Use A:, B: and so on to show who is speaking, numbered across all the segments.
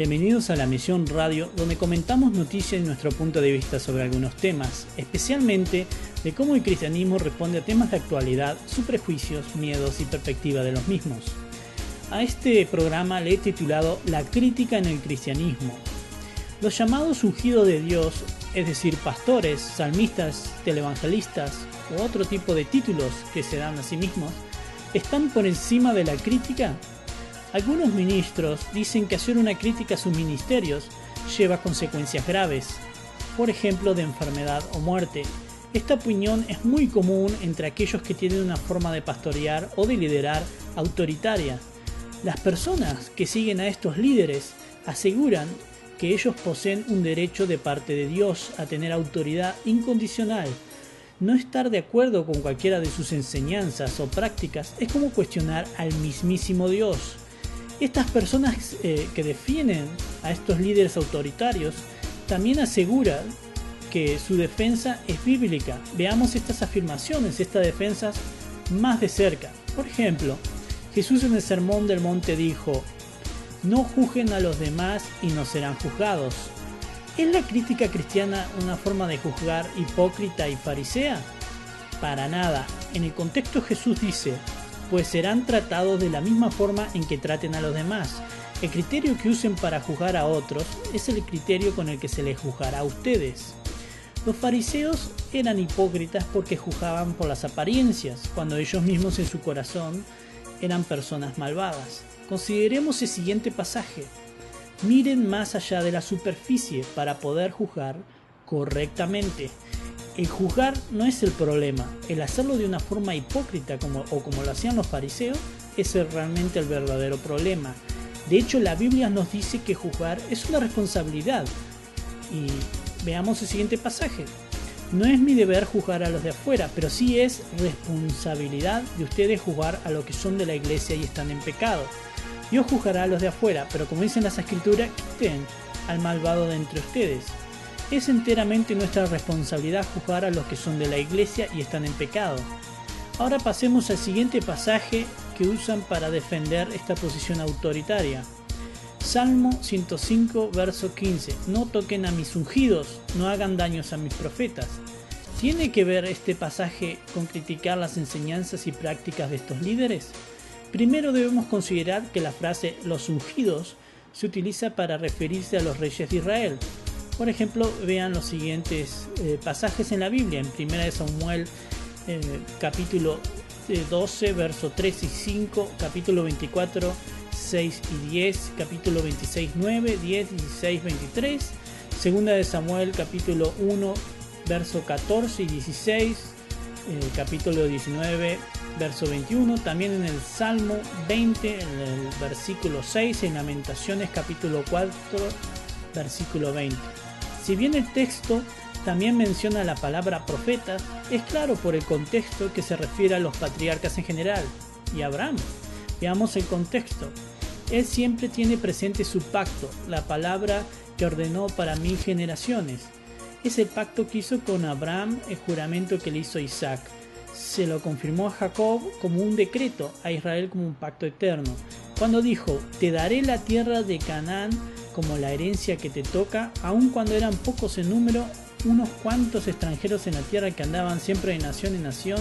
A: Bienvenidos a La Misión Radio, donde comentamos noticias y nuestro punto de vista sobre algunos temas, especialmente de cómo el cristianismo responde a temas de actualidad, sus prejuicios, miedos y perspectiva de los mismos. A este programa le he titulado La crítica en el cristianismo. Los llamados ungidos de Dios, es decir, pastores, salmistas, televangelistas u otro tipo de títulos que se dan a sí mismos, ¿están por encima de la crítica? Algunos ministros dicen que hacer una crítica a sus ministerios lleva consecuencias graves, por ejemplo de enfermedad o muerte. Esta opinión es muy común entre aquellos que tienen una forma de pastorear o de liderar autoritaria. Las personas que siguen a estos líderes aseguran que ellos poseen un derecho de parte de Dios a tener autoridad incondicional. No estar de acuerdo con cualquiera de sus enseñanzas o prácticas es como cuestionar al mismísimo Dios. Estas personas que defienden a estos líderes autoritarios también aseguran que su defensa es bíblica. Veamos estas afirmaciones, estas defensas más de cerca. Por ejemplo, Jesús en el Sermón del Monte dijo: "No juzguen a los demás y no serán juzgados". ¿Es la crítica cristiana una forma de juzgar hipócrita y farisea? Para nada. En el contexto Jesús dice: pues serán tratados de la misma forma en que traten a los demás. El criterio que usen para juzgar a otros es el criterio con el que se les juzgará a ustedes. Los fariseos eran hipócritas porque juzgaban por las apariencias, cuando ellos mismos en su corazón eran personas malvadas. Consideremos el siguiente pasaje. Miren más allá de la superficie para poder juzgar correctamente. El juzgar no es el problema, el hacerlo de una forma hipócrita como lo hacían los fariseos es realmente el verdadero problema. De hecho, la Biblia nos dice que juzgar es una responsabilidad. Y veamos el siguiente pasaje. No es mi deber juzgar a los de afuera, pero sí es responsabilidad de ustedes juzgar a los que son de la iglesia y están en pecado. Dios juzgará a los de afuera, pero como dicen las escrituras, quiten al malvado de entre ustedes. Es enteramente nuestra responsabilidad juzgar a los que son de la iglesia y están en pecado. Ahora pasemos al siguiente pasaje que usan para defender esta posición autoritaria. Salmo 105, verso 15. No toquen a mis ungidos, no hagan daños a mis profetas. ¿Tiene que ver este pasaje con criticar las enseñanzas y prácticas de estos líderes? Primero debemos considerar que la frase los ungidos se utiliza para referirse a los reyes de Israel. Por ejemplo, vean los siguientes pasajes en la Biblia. En 1 Samuel capítulo 12, verso 3 y 5, capítulo 24, 6 y 10, capítulo 26, 9, 10, 16, 23, segunda de Samuel capítulo 1, verso 14 y 16, capítulo 19, verso 21, también en el Salmo 20, en el versículo 6, en Lamentaciones capítulo 4, versículo 20. Si bien el texto también menciona la palabra profeta, es claro por el contexto que se refiere a los patriarcas en general y a Abraham. Veamos el contexto. Él siempre tiene presente su pacto, la palabra que ordenó para 1000 generaciones. Es el pacto que hizo con Abraham, el juramento que le hizo a Isaac. Se lo confirmó a Jacob como un decreto, a Israel como un pacto eterno. Cuando dijo: te daré la tierra de Canaán como la herencia que te toca, aun cuando eran pocos en número, unos cuantos extranjeros en la tierra que andaban siempre de nación en nación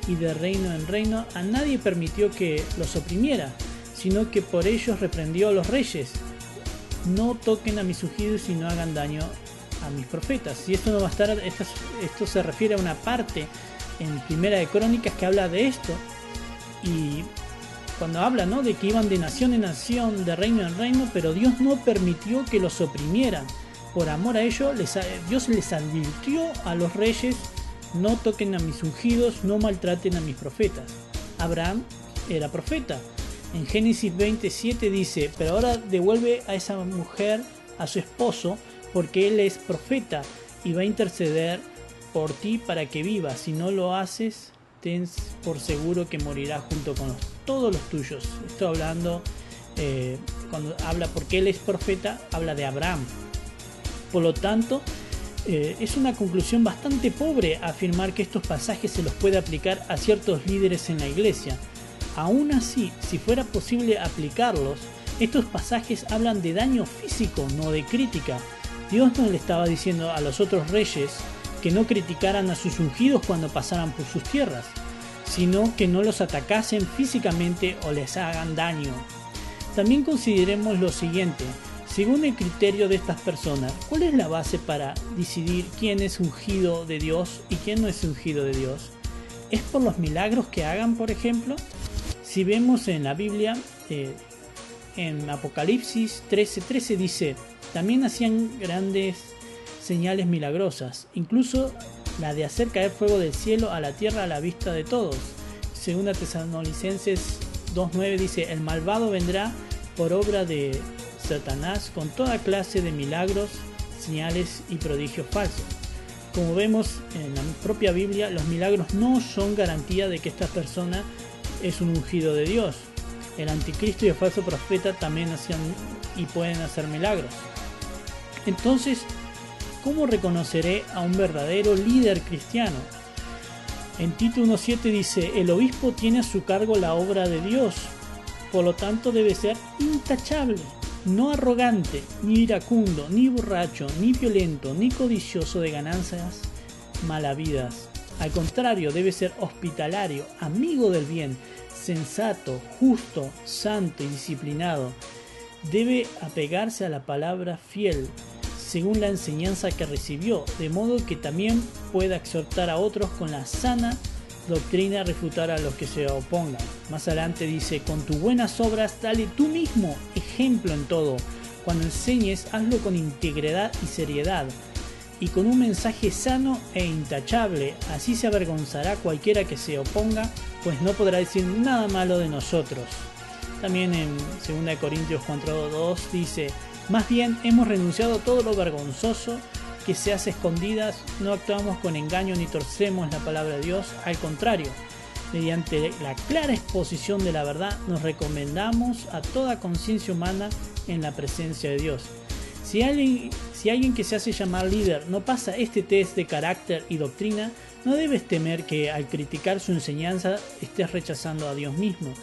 A: y de reino en reino, a nadie permitió que los oprimiera, sino que por ellos reprendió a los reyes. No toquen a mis ungidos y no hagan daño a mis profetas. Y esto no va a estar, esto se refiere a una parte en Primera de Crónicas que habla de esto, y cuando habla, ¿no?, de que iban de nación en nación, de reino en reino, pero Dios no permitió que los oprimieran. Por amor a ellos, Dios les advirtió a los reyes: no toquen a mis ungidos, no maltraten a mis profetas. Abraham era profeta. En Génesis 27 dice: pero ahora devuelve a esa mujer a su esposo, porque él es profeta y va a interceder por ti para que vivas. Si no lo haces, ten por seguro que morirás junto con todos los tuyos. Esto hablando, cuando habla porque él es profeta, habla de Abraham. Por lo tanto, es una conclusión bastante pobre afirmar que estos pasajes se los puede aplicar a ciertos líderes en la iglesia. Aún así, si fuera posible aplicarlos, Estos pasajes hablan de daño físico, no de crítica. Dios no le estaba diciendo a los otros reyes que no criticaran a sus ungidos cuando pasaran por sus tierras, sino que no los atacasen físicamente o les hagan daño. También consideremos lo siguiente: según el criterio de estas personas, ¿cuál es la base para decidir quién es ungido de Dios y quién no es ungido de Dios? ¿Es por los milagros que hagan, por ejemplo? Si vemos en la Biblia, en Apocalipsis 13:13 dice: también hacían grandes señales milagrosas, incluso la de hacer caer fuego del cielo a la tierra a la vista de todos. Según Tesalonicenses 2:9 dice: el malvado vendrá por obra de Satanás con toda clase de milagros, señales y prodigios falsos. Como vemos en la propia Biblia, los milagros no son garantía de que esta persona es un ungido de Dios. El anticristo y el falso profeta también hacían y pueden hacer milagros. Entonces, ¿cómo reconoceré a un verdadero líder cristiano? En Tito 1:7 dice: el obispo tiene a su cargo la obra de Dios, por lo tanto debe ser intachable, no arrogante, ni iracundo, ni borracho, ni violento, ni codicioso de ganancias malavidas. Al contrario, debe ser hospitalario, amigo del bien, sensato, justo, santo y disciplinado. Debe apegarse a la palabra fiel, según la enseñanza que recibió, de modo que también pueda exhortar a otros con la sana doctrina, refutar a los que se opongan. Más adelante dice: con tus buenas obras dale tú mismo ejemplo en todo. Cuando enseñes, hazlo con integridad y seriedad, y con un mensaje sano e intachable. Así se avergonzará cualquiera que se oponga, pues no podrá decir nada malo de nosotros. También en 2 Corintios 4:2 dice: más bien hemos renunciado a todo lo vergonzoso que se hace escondidas, no actuamos con engaño ni torcemos la palabra de Dios. Al contrario, mediante la clara exposición de la verdad, nos recomendamos a toda conciencia humana en la presencia de Dios. Si alguien que se hace llamar líder no pasa este test de carácter y doctrina, no debes temer que al criticar su enseñanza estés rechazando a Dios mismo.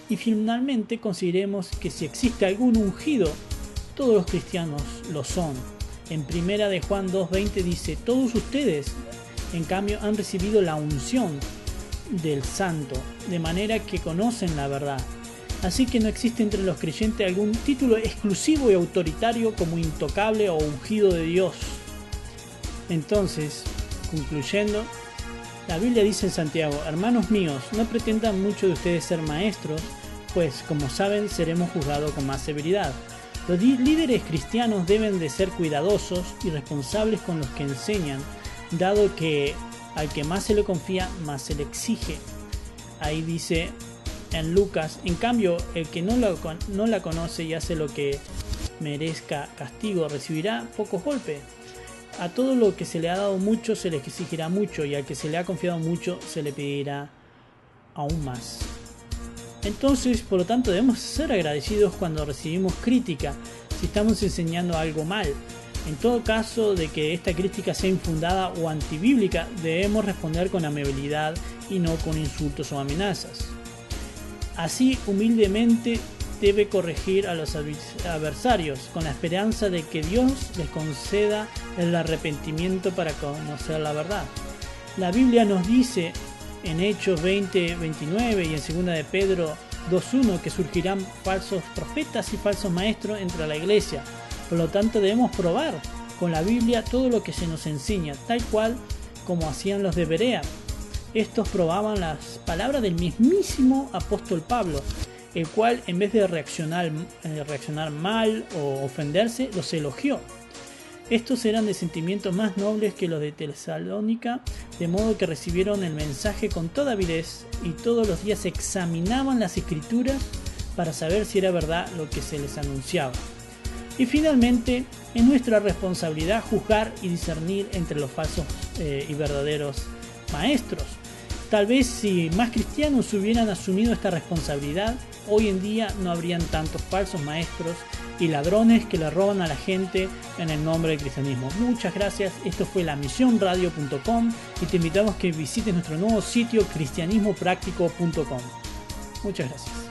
A: Y finalmente consideremos que si existe algún ungido, todos los cristianos lo son. En 1 de Juan 2:20 dice: todos ustedes, en cambio, han recibido la unción del Santo, de manera que conocen la verdad. Así que no existe entre los creyentes algún título exclusivo y autoritario como intocable o ungido de Dios. Entonces, concluyendo, la Biblia dice en Santiago: hermanos míos, no pretendan mucho de ustedes ser maestros, pues como saben seremos juzgados con más severidad. Los líderes cristianos deben de ser cuidadosos y responsables con los que enseñan, dado que al que más se le confía, más se le exige. Ahí dice en Lucas: en cambio, el que no la conoce y hace lo que merezca castigo, recibirá pocos golpes. A todo lo que se le ha dado mucho, se le exigirá mucho, y al que se le ha confiado mucho, se le pedirá aún más. Entonces, por lo tanto, debemos ser agradecidos cuando recibimos crítica, si estamos enseñando algo mal. En todo caso de que esta crítica sea infundada o antibíblica, debemos responder con amabilidad y no con insultos o amenazas. Así, humildemente, debe corregir a los adversarios, con la esperanza de que Dios les conceda el arrepentimiento para conocer la verdad. La Biblia nos dice en Hechos 20:29 y en 2 de Pedro 2:1 que surgirán falsos profetas y falsos maestros entre la iglesia. Por lo tanto, debemos probar con la Biblia todo lo que se nos enseña, tal cual como hacían los de Berea. Estos probaban las palabras del mismísimo apóstol Pablo, el cual, en vez de reaccionar mal o ofenderse, los elogió. Estos eran de sentimientos más nobles que los de Tesalónica, de modo que recibieron el mensaje con toda avidez y todos los días examinaban las escrituras para saber si era verdad lo que se les anunciaba. Y finalmente, es nuestra responsabilidad juzgar y discernir entre los falsos y verdaderos maestros. Tal vez si más cristianos hubieran asumido esta responsabilidad, hoy en día no habrían tantos falsos maestros y ladrones que le roban a la gente en el nombre del cristianismo. Muchas gracias. Esto fue lamisionradio.com y te invitamos a que visites nuestro nuevo sitio cristianismopráctico.com. Muchas gracias.